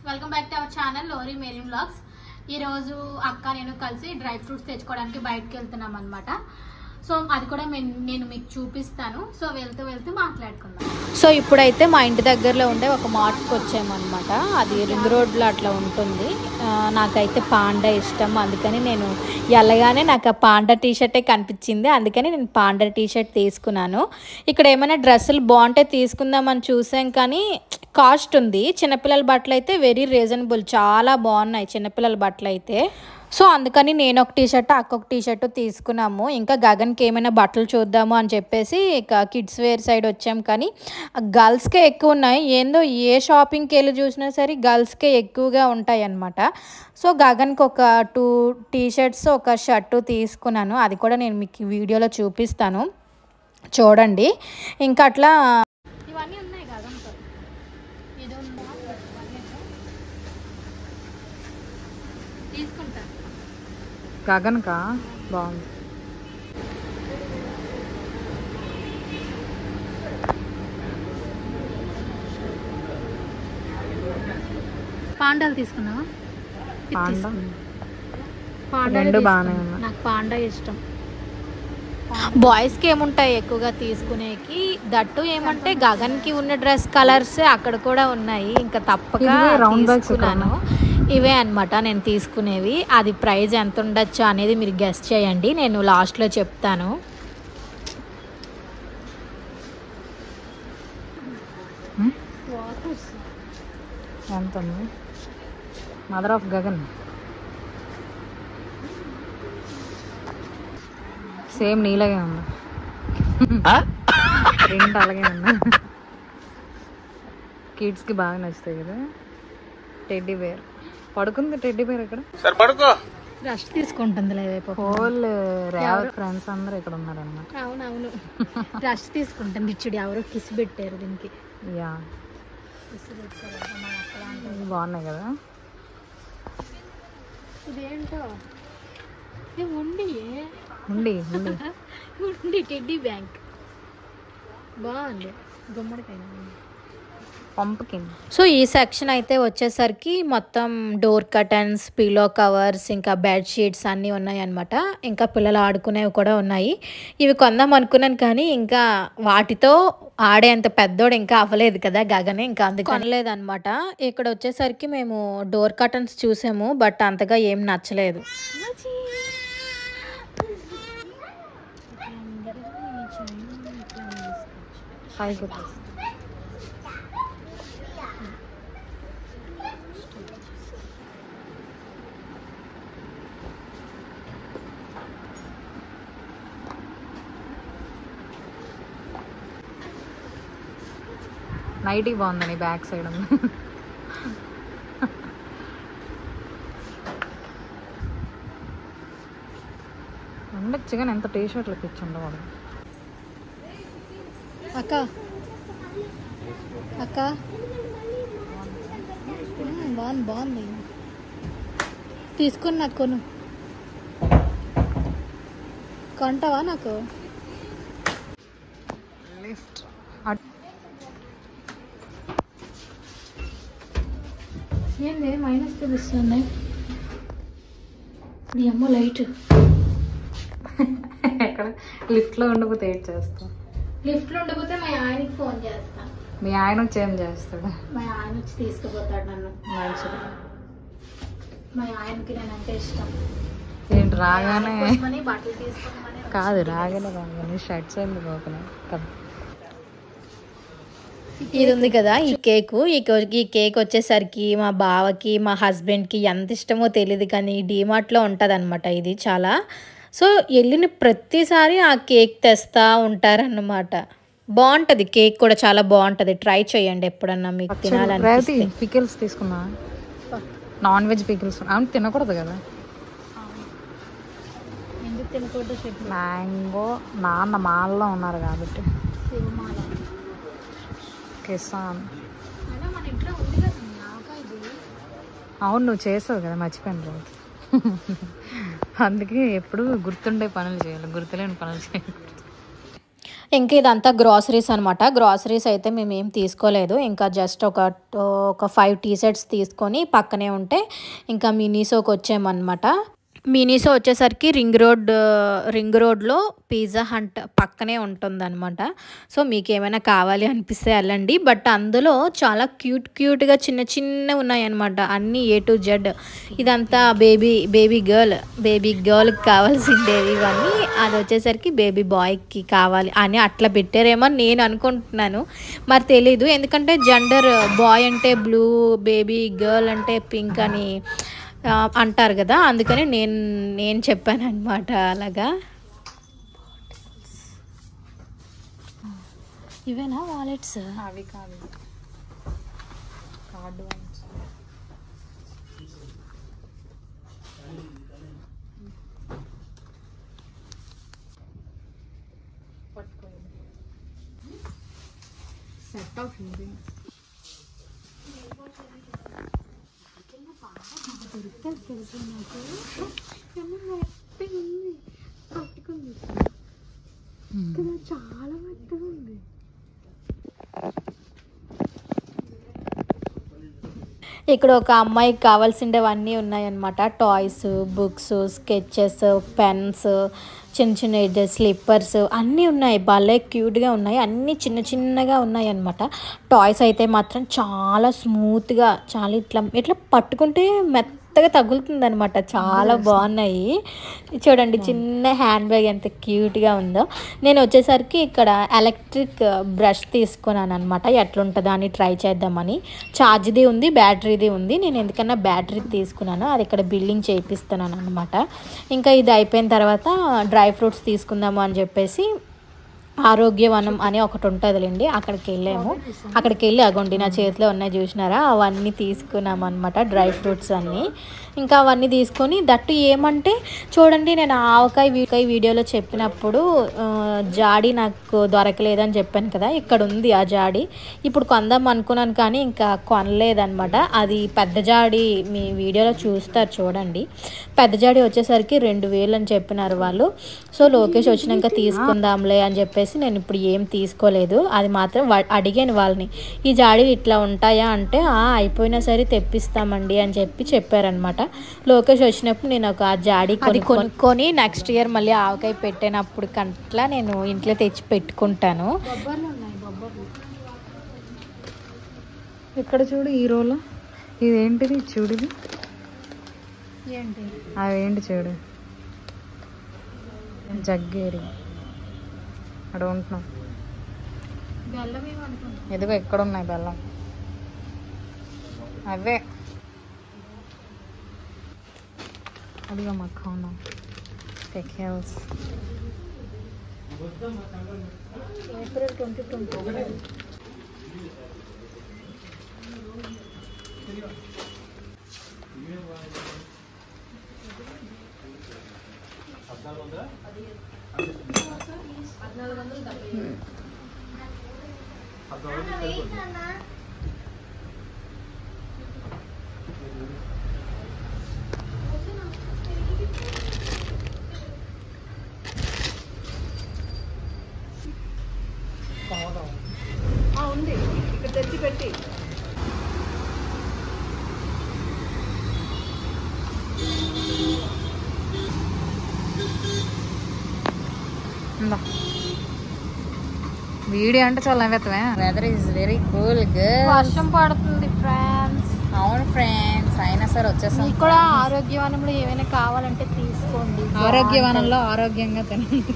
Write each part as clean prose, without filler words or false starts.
Welcome back to our channel Lori Mary vlogs. ఈరోజు అక్క నేను కలిసి డ్రై ఫ్రూట్స్ తెచ్చుకోవడానికి బయటకు వెళ్తున్నాం అనమాట. సో అది కూడా నేను మీకు చూపిస్తాను. సో వెళ్తూ వెళ్తూ మాట్లాడుకుందాం. సో ఇప్పుడైతే మా ఇంటి దగ్గరలో ఉండే ఒక మార్ట్కి వచ్చామన్నమాట. అది రింగ్ రోడ్లో అట్లా ఉంటుంది. నాకైతే పాండా ఇష్టం, అందుకని నేను వెళ్ళగానే నాకు ఆ పాండా టీషర్టే కనిపించింది, అందుకని నేను పాండా టీషర్ట్ తీసుకున్నాను. ఇక్కడ ఏమైనా డ్రెస్సులు బాగుంటే తీసుకుందామని చూసాం, కానీ కాస్ట్ ఉంది. చిన్నపిల్లల బట్టలు అయితే వెరీ రీజనబుల్, చాలా బాగున్నాయి చిన్నపిల్లల బట్టలు అయితే. సో అందుకని నేను ఒక టీషర్ట్ అక్క ఒక టీషర్ట్ తీసుకున్నాము. ఇంకా గగన్కి ఏమైనా బట్టలు చూద్దాము అని చెప్పేసి ఇక కిడ్స్ వేర్ సైడ్ వచ్చాం, కానీ గర్ల్స్కే ఎక్కువ ఉన్నాయి. ఏందో ఏ షాపింగ్కి వెళ్ళి చూసినా సరే గర్ల్స్కే ఎక్కువగా ఉంటాయి అన్నమాట. సో గగన్కి ఒక 2 టీషర్ట్స్ ఒక షర్టు తీసుకున్నాను, అది కూడా నేను మీకు వీడియోలో చూపిస్తాను చూడండి. ఇంకా అట్లా ఇవన్నీ ఉన్నాయి గగన్తో. ఇది ఉందా తీసుకుంటా. గగన్కా బాగుంది. పాండాలు తీసుకున్నావా? రెండు బాగానే ఉన్నాయి. నాకు పాండా ఇష్టం. బాయ్స్కి ఏముంటాయి ఎక్కువగా తీసుకునేకి, దట్టు ఏమంటే గగన్కి ఉన్న డ్రెస్ కలర్స్ అక్కడ కూడా ఉన్నాయి. ఇంకా తప్పక తీసుకున్నాను. ఇవే అనమాట నేను తీసుకునేవి. అది ప్రైస్ ఎంత ఉండొచ్చు అనేది మీరు గెస్ చేయండి, నేను లాస్ట్లో చెప్తాను. ఎంత ఉంది? మదర్ ఆఫ్ గగన్ సేమ్ నీలాగే ఉంది, రెండు అలాగే ఉంది. కిడ్స్కి బాగా నచ్చుతాయి కదా. టెడ్డీ బేర్ పడుకుంది. టెడ్డీ బేర్ ఇక్కడ రెస్ట్ తీసుకుంటుంది. హోల్ రేవర్ ఫ్రెండ్స్ అందరూ ఇక్కడ ఉన్నారన్నమాట. అవునవును, రెస్ట్ తీసుకుంటుంది. ఇచ్చుడు ఎవరో కిస్ పెట్టారు దీనికి. యా బాగున్నాయి కదా. ఇదేంటో ఉండి ఉండి ఉండి టెడ్డీ బ్యాంక్ బాగుంది. గుమ్మడికాయ పంపుకిన్. సో ఈ సెక్షన్ అయితే వచ్చేసరికి మొత్తం డోర్ కర్టన్స్, పిల్లో కవర్స్, ఇంకా బెడ్షీట్స్ అన్నీ ఉన్నాయి అన్నమాట. ఇంకా పిల్లలు ఆడుకునేవి కూడా ఉన్నాయి. ఇవి కొందాం అనుకున్నాను, కానీ ఇంకా వాటితో ఆడేంత పెద్దోడు ఇంకా అవ్వలేదు కదా గగనే, ఇంకా అందుకు కొనలేదు అనమాట. ఇక్కడ వచ్చేసరికి మేము డోర్ కర్టన్స్ చూసాము, బట్ అంతగా ఏం నచ్చలేదు. నైటీ బాగుందండి, బ్యాక్ సైడ్ ఉంది. ఉండొచ్చు కానీ ఎంత టీ షర్ట్లకి ఇచ్చి ఉండవాడు. అక్క అక్క బాగుంది తీసుకుని నాకు కొను. కొంటావా నాకు? ఏంది మైనస్ చూపిస్తుంది? నీ అమ్మ లైట్ ఎక్కడ లిఫ్ట్లో ఉండకపోతే ఏడ్ చేస్తాం. లిఫ్ట్లో ఉండకపోతే మా ఆయనకి ఫోన్ చేస్తా. మీ ఆయన వచ్చి ఏం చేస్తాడు? మా ఆయన వచ్చి తీసుకుపోతాడు నన్ను. మంచిది. మా ఆయనకి నేనంటే ఇష్టం. ఏంటి రాగానే బట్టలు తీసుకోమని కాదు, రాగానే షర్ట్స్ ఎందుకు ఓపెన్ కదా. ఇది ఉంది కదా ఈ కేకు. ఈ కేక్ వచ్చేసరికి మా బావకి మా హస్బెండ్కి ఎంత ఇష్టమో తెలియదు, కానీ డీమార్ట్లో ఉంటుంది అనమాట ఇది చాలా. సో వెళ్ళిన ప్రతిసారి ఆ కేక్ తెస్తా ఉంటారన్నమాట. బాగుంటుంది కేక్ కూడా, చాలా బాగుంటుంది. ట్రై చేయండి ఎప్పుడన్నా మీకు తినాలని. పికిల్స్ తీసుకున్నా, నాన్ వెజ్ పికిల్స్. అవును తినకూడదు కదా. ఎందుకు తినకూడదు చెప్పు. మ్యాంగో నాన్న మాల్లో ఉన్నారు కాబట్టి. కిసాన్ అవును, నువ్వు చేసావు కదా, మర్చిపోయాను రోజు. అందుకే ఎప్పుడు గుర్తుండే పనులు చేయాలి, గుర్తులేని పనులు చేయాలి. ఇంకా ఇదంతా గ్రాసరీస్ అనమాట. గ్రాసరీస్ అయితే మేము ఏం తీసుకోలేదు. ఇంకా జస్ట్ ఒక 5 టీ సెట్స్ తీసుకొని పక్కనే ఉంటే ఇంకా మినీసోకి వచ్చామన్నమాట. మినీసో వచ్చేసరికి రింగ్ రోడ్లో పిజ్జా హట్ పక్కనే ఉంటుందన్నమాట. సో మీకు ఏమైనా కావాలి అనిపిస్తే వెళ్ళండి. బట్ అందులో చాలా క్యూట్గా చిన్న ఉన్నాయన్నమాట. అన్నీ A to Z. ఇదంతా బేబీ గర్ల్కి కావాల్సిండేవి ఇవన్నీ. అది వచ్చేసరికి బేబీ బాయ్కి కావాలి అని అట్లా పెట్టారేమో నేను అనుకుంటున్నాను, మరి తెలీదు. ఎందుకంటే జెండర్ బాయ్ అంటే బ్లూ, బేబీ గర్ల్ అంటే పింక్ అని అంటారు కదా, అందుకని నేను చెప్పాను అనమాట అలాగా. ఇవేనా వాలెట్స్? అవి కాదు, కార్డు సెట్ ఆఫ్ ఉంది. చాలా మెత్తగా ఉంది. ఇక్కడ ఒక అమ్మాయికి కావాల్సినవన్నీ ఉన్నాయన్నమాట. టాయ్స్, బుక్స్, స్కెచెస్, పెన్స్, చిన్న స్లిప్పర్స్ అన్నీ ఉన్నాయి. భలే క్యూట్గా ఉన్నాయి. అన్నీ చిన్నగా ఉన్నాయి అన్నమాట. టాయ్స్ అయితే మాత్రం చాలా స్మూత్గా, చాలా ఇట్లా పట్టుకుంటే మెత్తగా తగులుతుంది అనమాట. చాలా బాగున్నాయి. చూడండి చిన్న హ్యాండ్ బ్యాగ్ ఎంత క్యూట్గా ఉందో. నేను వచ్చేసరికి ఇక్కడ ఎలక్ట్రిక్ బ్రష్ తీసుకున్నాను అనమాట. ఎట్లుంటుందో అని ట్రై చేద్దామని. ఛార్జ్ది ఉంది, బ్యాటరీది ఉంది. నేను ఎందుకన్నా బ్యాటరీ తీసుకున్నాను. అది ఇక్కడ బిల్లింగ్ చేయిస్తున్నాను అనమాట. ఇంకా ఇది అయిపోయిన తర్వాత డ్రై ఫ్రూట్స్ తీసుకుందాము అని చెప్పేసి ఆరోగ్యవనం అని ఒకటి ఉంటుందిలేండి, అక్కడికి వెళ్ళాము. అక్కడికి వెళ్ళి అగొండి నా చేతిలో ఉన్నాయి చూసినారా, అవన్నీ తీసుకున్నాము అనమాట. డ్రై ఫ్రూట్స్ అన్నీ. ఇంకా అవన్నీ తీసుకొని దట్టు ఏమంటే చూడండి, నేను ఆవకాయ వీడియోలో చెప్పినప్పుడు జాడి నాకు దొరకలేదని చెప్పాను కదా, ఇక్కడ ఉంది ఆ జాడి. ఇప్పుడు కొందాం అనుకున్నాను కానీ ఇంకా కొనలేదన్నమాట. అది పెద్ద జాడి, మీ వీడియోలో చూస్తారు చూడండి. పెద్ద జాడి వచ్చేసరికి 2000 అని చెప్పినారు వాళ్ళు. సో లోకేష్ వచ్చినాక తీసుకుందాంలే అని చెప్పేసి నేను ఇప్పుడు ఏం తీసుకోలేదు. అది మాత్రం అడిగాను వాళ్ళని, ఈ జాడీలు ఇట్లా ఉంటాయా అంటే అయిపోయినా సరే తెప్పిస్తామండి అని చెప్పారనమాట. లోకేష్ వచ్చినప్పుడు నేను ఒక జాడీ కొనుక్కొని నెక్స్ట్ ఇయర్ మళ్ళీ ఆవకాయ పెట్టినప్పుడు కంట్లా నేను ఇంట్లో తెచ్చి పెట్టుకుంటాను. ఇక్కడ చూడు హీరోలో ఇదేంటిది చూడు, ఇది ఏంటి అవేంటి చూడు, జగ్గేరి అక్కడ ఉంటున్నాం. ఎదుగో ఎక్కడ ఉన్నాయి బెల్లం, అవే అదిగో మఖానా, పికిల్స్. ఏప్రిల్ 2020. ఉంది ఇక్కడ తెచ్చి పెట్టి. వీడియో అంటే చాలా నవ్వుతావే. Weather is very cool. వర్షం పడుతుంది ఫ్రెండ్స్. అవును ఫ్రెండ్స్, అయినా సరే వచ్చేసాం. ఇక్కడ ఆరోగ్యవనంలో ఏమైనా కావాలంటే తీసుకోండి. ఆరోగ్యవనంలో ఆరోగ్యంగా తినండి.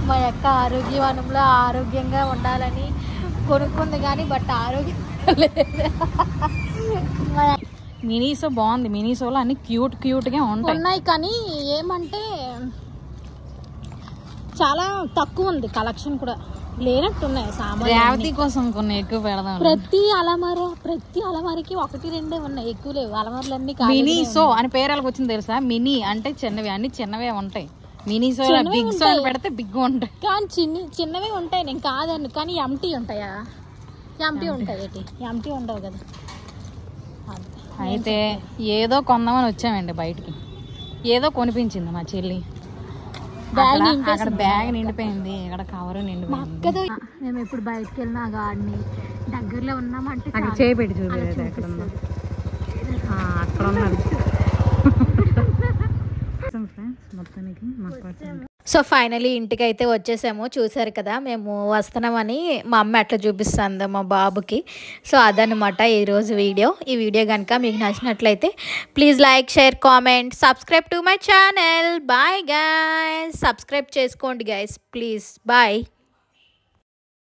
మా అక్క ఆరోగ్యవనంలో ఆరోగ్యంగా ఉండాలని కొనుక్కుంది కానీ బట్ ఆరోగ్యం లేదు. మినీసో బాగుంది. మినీసోలో అన్ని క్యూట్గా ఉన్నాయి కానీ ఏమంటే చాలా తక్కువ ఉంది, కలెక్షన్ కూడా లేనట్టున్నాయి సామాన్లు. రేవతి కోసం కొన్ని ఎక్కువ పెడదాం. ప్రతి అలమారికి 1-2 ఉన్నాయి, ఎక్కువ లేవు. అలమారులన్నీ మినీసో అని పేరాలకు వచ్చింది తెలుసా. మినీ అంటే చిన్నవి, అన్ని చిన్నవే ఉంటాయి. మినీసో బిగ్ సో పెడితే బిగ్ ఉంటాయి కానీ చిన్నవే ఉంటాయి. నేను కాదన్ను కానీ ఎంటీ ఉంటాయా? ఎంటీ ఉంటాయి. ఎంటీ ఉండవు కదా. అయితే ఏదో కొందామని వచ్చామండి బయటికి. ఏదో కొనిపించింది మా చెల్లి. అక్కడ బ్యాగ్ నిండిపోయింది, ఇక్కడ కవర్ నిండిపోయింది. మేము ఎప్పుడు బయటకు వెళ్ళినా గాడిని దగ్గరలో ఉన్నామంటే అక్కడ చేపెట్టి చూపలేదు ఎక్కడ ఉన్నా. అక్కడ ఉన్నాడు. సో ఫైనలీ ఇంటికి అయితే వచ్చేసాము. చూసారు కదా మేము వస్తున్నామని మా అమ్మ ఎట్లా చూపిస్తుంది మా బాబుకి. సో అదనమాట ఈరోజు వీడియో. ఈ వీడియో కనుక మీకు నచ్చినట్లయితే please like, share, comment, subscribe to my channel. Bye guys. Subscribe చేసుకోండి గైస్ ప్లీజ్. బాయ్.